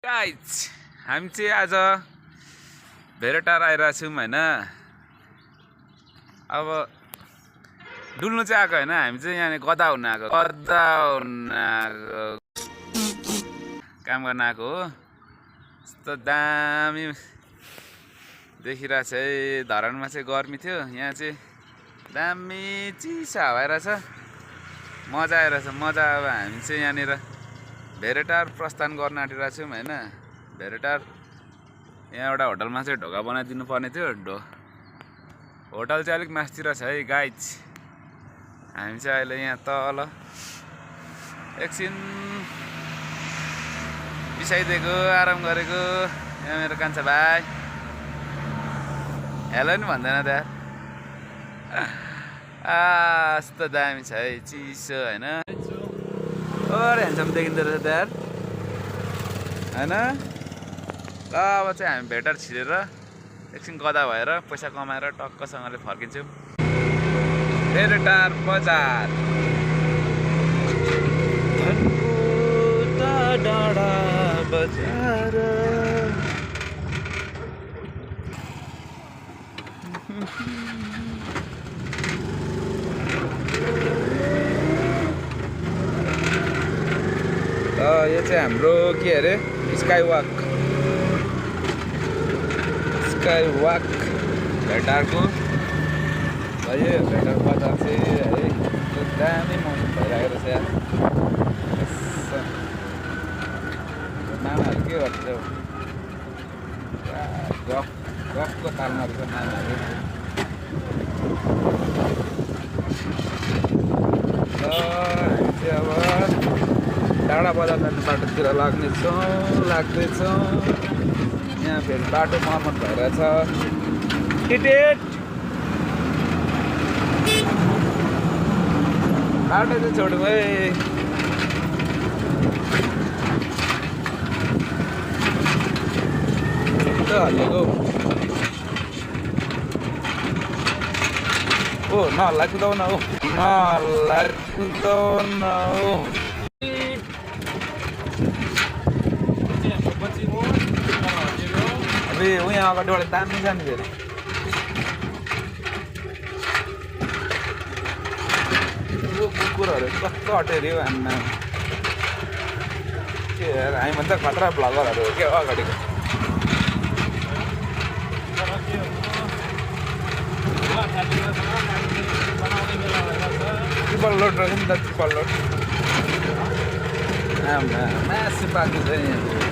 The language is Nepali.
गाइज हामी चाहिँ आज धेरै टाढा आइरहेको छौँ होइन। अब डुल्नु चाहिँ आएको होइन, हामी चाहिँ यहाँ गदा हुन आएको काम गर्न आएको हो। यस्तो दामी देखिरहेको छ है। धरानमा चाहिँ गर्मी थियो, यहाँ चाहिँ दामी चिसो हावा आइरहेछ, मजा आइरहेछ मजा। अब हामी चाहिँ यहाँनिर भेरेटार प्रस्थान गर्न आँटिरहेको छौँ होइन। भेरेटार यहाँ एउटा होटलमा चाहिँ ढोका बनाइदिनु पर्ने थियो। होटल चाहिँ अलिक मास्तिर छ है गाइज। हामी चाहिँ अहिले यहाँ तल एकछिन बिसाइदिएको आराम गरेको। यहाँ मेरो कान्छा भाइ हेलो नि भन्दैन त्यहाँ। यस्तो दामी छ है, चिसो होइन। और ह्यान्डसम देखिँदो रहेछ त्यहाँ होइन। ल अब चाहिँ हामी भेटार छिरेर एकछिन गदा भएर पैसा कमाएर टक्कसँगले फर्किन्छौँ भेरेटार बजार। डाँडा बजार यो चाहिँ हाम्रो के अरे स्काई वाक भेटारको भयो। भेटार बजार चाहिँ है दामी मन भइरहेको रहेछ यार। मामाहरू के गर्छ गफको तालमा रहेछ मामाहरू। र हामी चाहिँ अब डाँडा बजार जाने बाटोतिर लाग्दैछौँ। यहाँ फेरि बाटो मर्मत भइरहेछ। टिटेट बाटो चाहिँ छोडौँ है। हल्लेको ओ नहल्ला कुदाउन हो, नहल्ला कुदाउन हो। यहाँ अगाडिबाट दामी जाने फेरि यो कुकुरहरू कस्तो अटेरी हो आम्मा। के हामी भन्छ खतरा भ्लगरहरू हो क्या अगाडिको। ट्रिपल लोड रहेछ नि त, ट्रिपल लोड आम्मा मासु पाएको छ यहाँ।